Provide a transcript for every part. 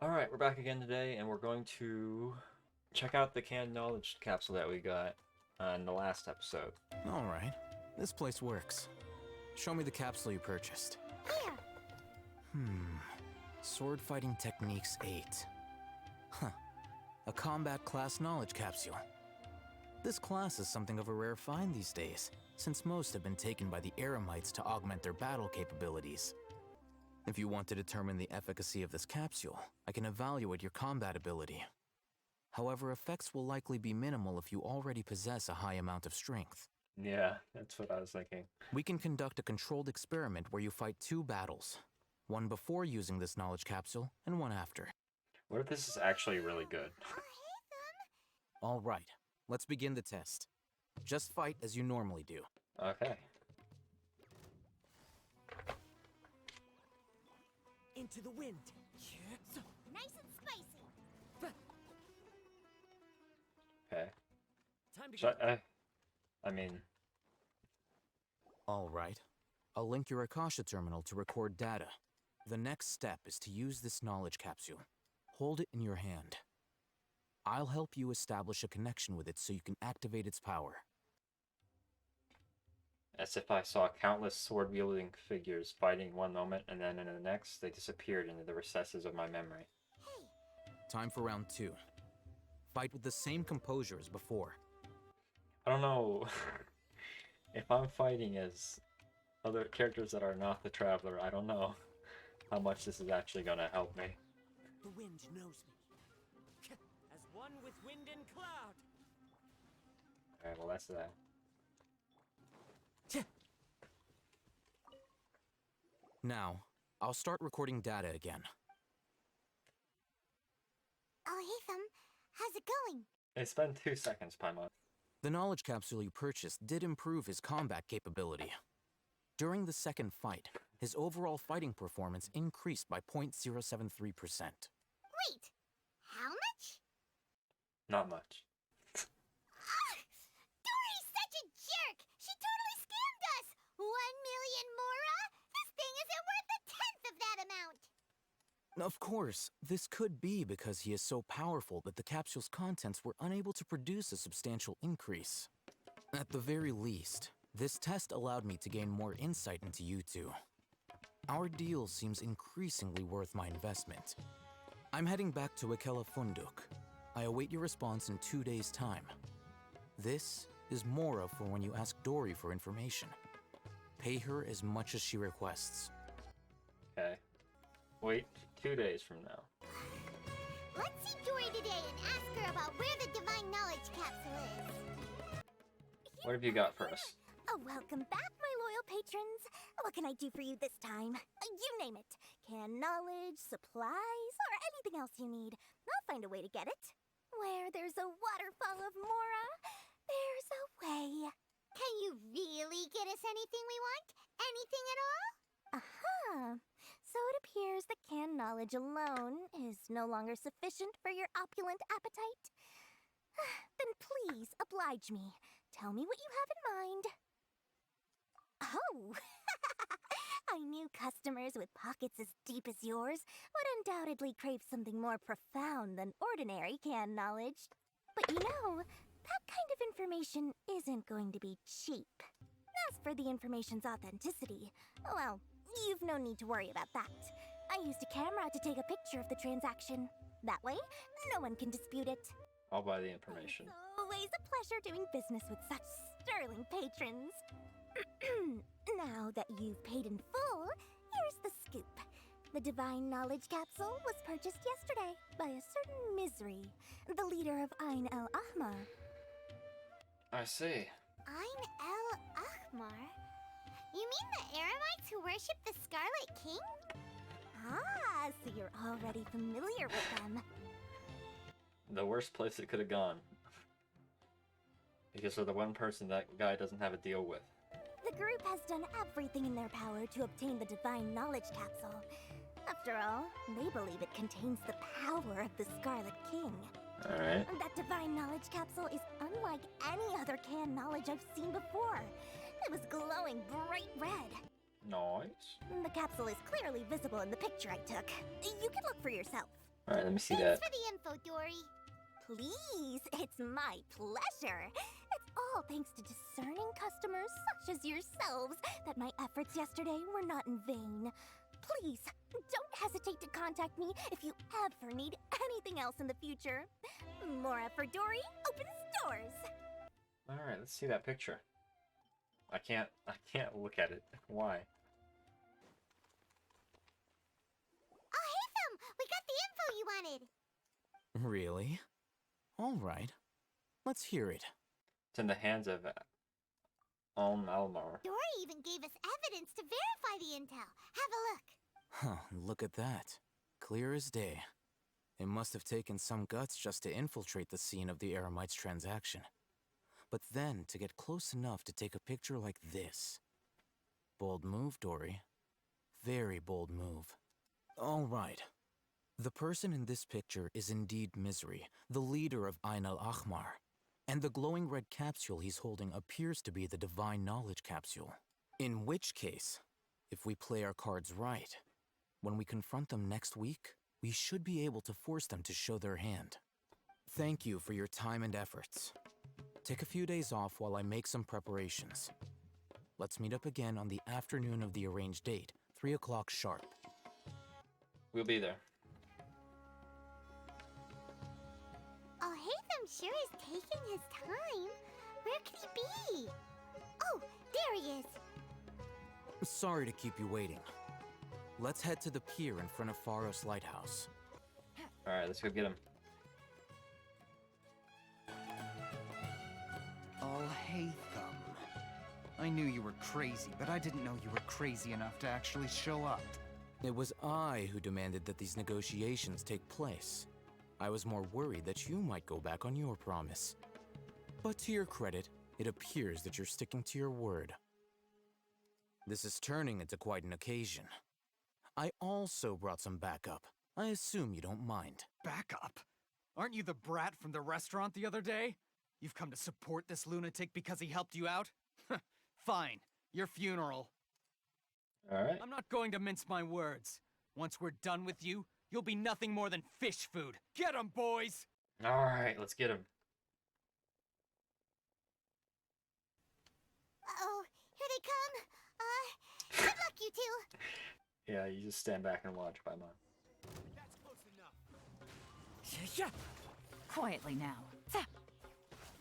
Alright, we're back again today, and we're going to check out the canned knowledge capsule that we got in the last episode. Alright, this place works. Show me the capsule you purchased. Here. Sword Fighting Techniques 8. Huh. A combat class knowledge capsule. This class is something of a rare find these days, since most have been taken by the Eremites to augment their battle capabilities. If you want to determine the efficacy of this capsule, I can evaluate your combat ability. However, effects will likely be minimal if you already possess a high amount of strength. Yeah, that's what I was thinking. We can conduct a controlled experiment where you fight 2 battles. One before using this knowledge capsule, and one after. What if this is actually really good? All right, let's begin the test. Just fight as you normally do. Okay. Into the wind. Nice and spicy. Okay. Time to So, go. I mean, All right. I'll link your Akasha terminal to record data. The next step is to use this knowledge capsule. Hold it in your hand. I'll help you establish a connection with it so you can activate its power. as if I saw countless sword-wielding figures fighting one moment, and then in the next, they disappeared into the recesses of my memory. Time for round 2. Fight with the same composure as before. I don't know if I'm fighting as other characters that are not the Traveler. I don't know how much this is actually going to help me. The wind knows me. As one with wind and cloud. Alright, well that's that. Now, I'll start recording data again. Oh, hey, Thumb. How's it going? It's been 2 seconds, Paimon. The knowledge capsule you purchased did improve his combat capability. During the second fight, his overall fighting performance increased by 0.073%. Wait, how much? Not much. Dory's such a jerk! She totally scammed us! 1,000,000 mora? This thing isn't worth a tenth of that amount! Of course, this could be because he is so powerful that the capsule's contents were unable to produce a substantial increase. At the very least, this test allowed me to gain more insight into you two. Our deal seems increasingly worth my investment. I'm heading back to Ikela Funduk. I await your response in 2 days' time. This is Mora for when you ask Dory for information. Pay her as much as she requests. Okay. Wait 2 days from now. Let's see Dory today and ask her about where the divine knowledge capsule is. What have you got for us? Oh, welcome back, my loyal patrons. What can I do for you this time? You name it. Canned knowledge, supplies, or anything else you need. I'll find a way to get it. Where there's a waterfall of Mora, there's a way. Can you really get us anything we want? Anything at all? Uh-huh. So it appears that canned knowledge alone is no longer sufficient for your opulent appetite. Then please oblige me. Tell me what you have in mind. Oh! I knew customers with pockets as deep as yours would undoubtedly crave something more profound than ordinary canned knowledge. But you know, that kind of information isn't going to be cheap. As for the information's authenticity, well, you've no need to worry about that. I used a camera to take a picture of the transaction. That way, no one can dispute it. I'll buy the information. It's always a pleasure doing business with such sterling patrons. Now that you've paid in full, here's the scoop. The divine knowledge capsule was purchased yesterday by a certain Misery, the leader of Ain el Ahmar. I see. Ain el Ahmar? You mean the Eremites who worship the Scarlet King? Ah, so you're already familiar with them. The worst place it could have gone. Because they're the one person that guy doesn't have a deal with. The group has done everything in their power to obtain the divine knowledge capsule. After all, they believe it contains the power of the Scarlet King. Alright. That divine knowledge capsule is unlike any other canned knowledge I've seen before. It was glowing bright red. Nice. The capsule is clearly visible in the picture I took. You can look for yourself. Alright, let me see Thanks that. for the info, Dory. Please, it's my pleasure. It's all thanks to discerning customers such as yourselves that my efforts yesterday were not in vain. Please, don't hesitate to contact me if you ever need anything else in the future. More effort, Dory. Opens doors. Alright, let's see that picture. I can't look at it. Why? Oh, hey, Thumb! We got the info you wanted. Really? All right. Let's hear it. It's in the hands of Almar. Dory even gave us evidence to verify the intel. Have a look. Huh, look at that. Clear as day. It must have taken some guts just to infiltrate the scene of the Eremites transaction. But then to get close enough to take a picture like this. Bold move, Dory. Very bold move. All right. The person in this picture is indeed Misery, the leader of Ain al-Ahmar. And the glowing red capsule he's holding appears to be the Divine Knowledge capsule. In which case, if we play our cards right, when we confront them next week, we should be able to force them to show their hand. Thank you for your time and efforts. Take a few days off while I make some preparations. Let's meet up again on the afternoon of the arranged date, 3 o'clock sharp. We'll be there. Oh, Hatham sure is taking his time. Where could he be? Oh, there he is. Sorry to keep you waiting. Let's head to the pier in front of Pharos Lighthouse. Alright, let's go get him. Oh, hey, Thumb. I knew you were crazy, but I didn't know you were crazy enough to actually show up. It was I who demanded that these negotiations take place. I was more worried that you might go back on your promise. But to your credit, it appears that you're sticking to your word. This is turning into quite an occasion. I also brought some backup. I assume you don't mind. Backup? Aren't you the brat from the restaurant the other day? You've come to support this lunatic because he helped you out? Fine. Your funeral. Alright. I'm not going to mince my words. Once we're done with you, you'll be nothing more than fish food. Get 'em, boys! Alright, let's get him. Uh-oh, here they come. Good luck, you two. Yeah, you just stand back and watch by mine. That's close enough. Yeah. Quietly now. Tap.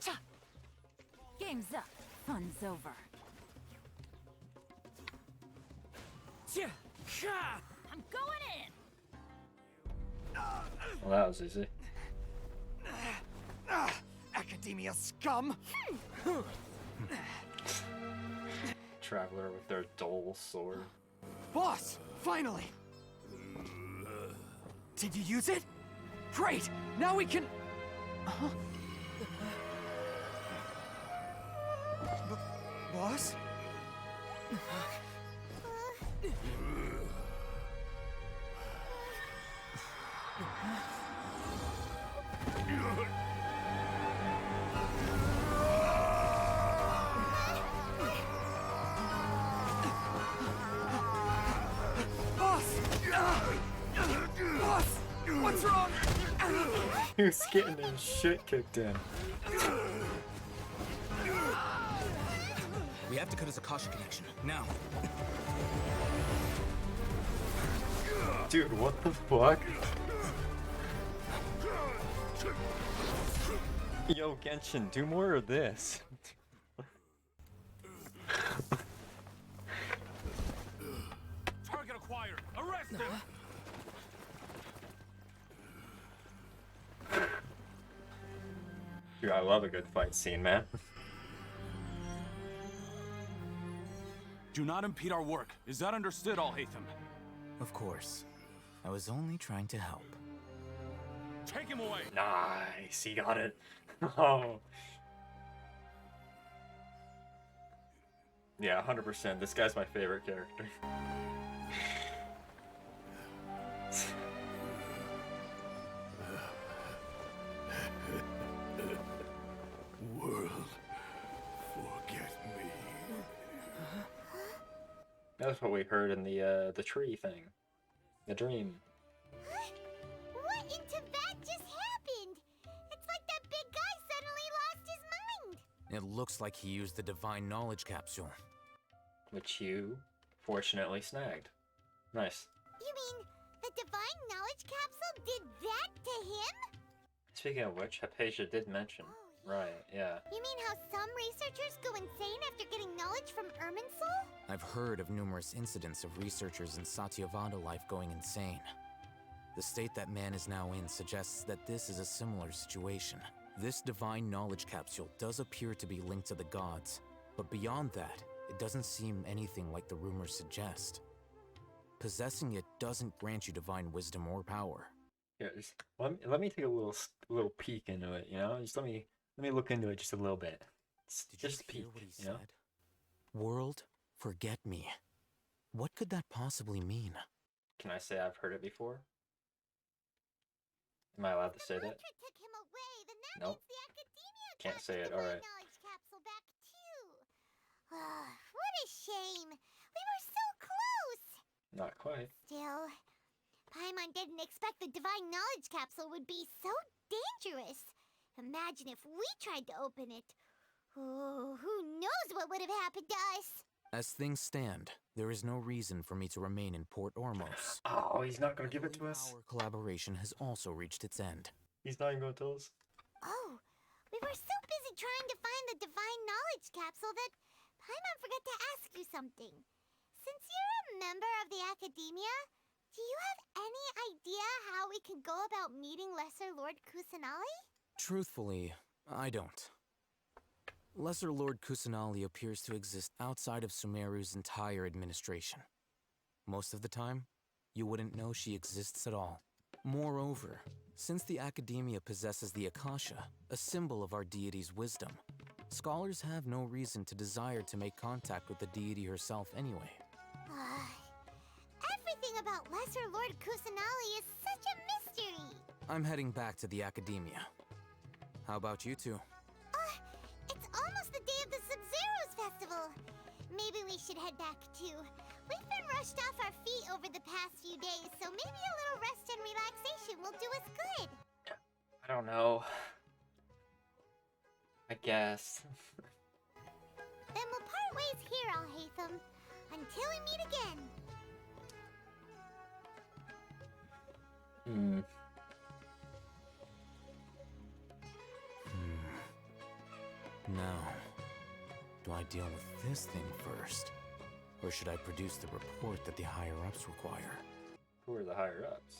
Cha. Game's up. Fun's over. Yeah. Ka. I'm going in. Well, that was easy. Academia scum! Traveler with their dull sword. Boss! Finally! Did you use it? Great! Now we can... Huh? Boss? Boss! What's wrong? He was getting his shit kicked in. We have to cut his Akasha connection, now. Dude, what the fuck? Yo, Genshin, do more of this. Target acquired. Arrest him. Dude, I love a good fight scene, man. Do not impede our work. Is that understood, Al-Haytham? Of course. I was only trying to help. Take him away. Nice, he got it. Oh. Yeah, 100%. This guy's my favorite character. World, forget me. That's what we heard in the tree thing. The dream. What in It looks like he used the Divine Knowledge Capsule. Which you, fortunately, snagged. Nice. You mean the Divine Knowledge Capsule did that to him? Speaking of which, Hypatia did mention. Oh, Right, yeah. You mean how some researchers go insane after getting knowledge from Irminsul? I've heard of numerous incidents of researchers in Satyavada life going insane. The state that man is now in suggests that this is a similar situation. This Divine Knowledge Capsule does appear to be linked to the gods, but beyond that, it doesn't seem anything like the rumors suggest. Possessing it doesn't grant you divine wisdom or power. Yeah, just let me take a little peek into it, you know? Just let me look into it just a little bit. Did Just you a hear peek, what he you know? said? World, forget me. What could that possibly mean? Can I say I've heard it before? Am I allowed to say that? Mantra took him away, then that Nope. means the Academia Can't got say the it, Divine alright. Knowledge Capsule back too. What a shame. We were so close. Not quite. Still, Paimon didn't expect the Divine Knowledge Capsule would be so dangerous. Imagine if we tried to open it. Oh, who knows what would have happened to us? As things stand, there is no reason for me to remain in Port Ormos. Oh, he's not gonna give it to Believe us? Our collaboration has also reached its end. He's not even gonna tell us? Oh, we were so busy trying to find the Divine Knowledge Capsule that Paimon forgot to ask you something. Since you're a member of the Academia, do you have any idea how we can go about meeting Lesser Lord Kusanali? Truthfully, I don't. Lesser Lord Kusanali appears to exist outside of Sumeru's entire administration. Most of the time, you wouldn't know she exists at all. Moreover, since the Academia possesses the Akasha, a symbol of our deity's wisdom, scholars have no reason to desire to make contact with the deity herself anyway. Everything about Lesser Lord Kusanali is such a mystery. I'm heading back to the Academia. How about you two? It's almost the day of the Sub-Zeros Festival. Maybe we should head back too. We've been rushed off our feet over the past few days, so maybe a little rest and relaxation will do us good. I don't know. I guess. Then we'll part ways here, Alhaitham, until we meet again. Hmm. Now, do I deal with this thing first? Or should I produce the report that the higher-ups require? Who are the higher-ups?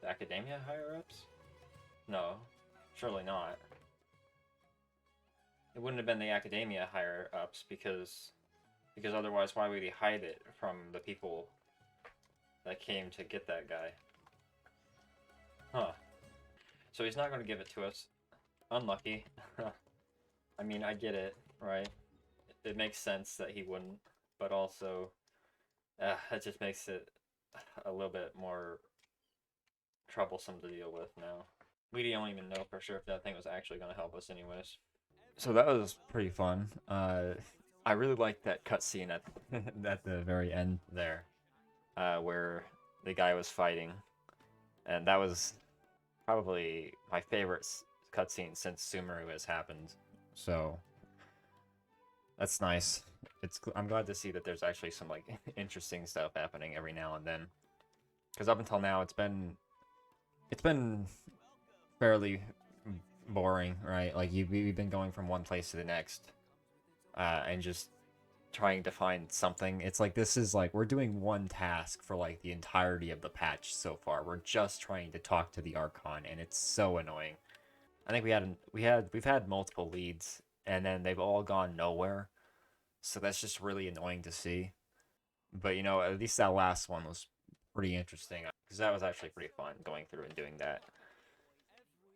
The Academia higher-ups? No, surely not. It wouldn't have been the Academia higher-ups because otherwise why would he hide it from the people that came to get that guy? Huh. So he's not going to give it to us. Unlucky. I mean, I get it, right? It makes sense that he wouldn't, but also, it just makes it a little bit more troublesome to deal with now. We don't even know for sure if that thing was actually going to help us anyways. So that was pretty fun. I really liked that cutscene at at the very end there, where the guy was fighting, and that was probably my favorite cutscene since Sumeru has happened. So that's nice. I'm glad to see that there's actually some like interesting stuff happening every now and then. Because up until now, it's been fairly boring, right? Like we've been going from one place to the next, and just trying to find something. It's like this is like we're doing one task for like the entirety of the patch so far. We're just trying to talk to the Archon, and it's so annoying. I think we've had multiple leads, and then they've all gone nowhere. So that's just really annoying to see. But you know, at least that last one was pretty interesting because that was actually pretty fun going through and doing that.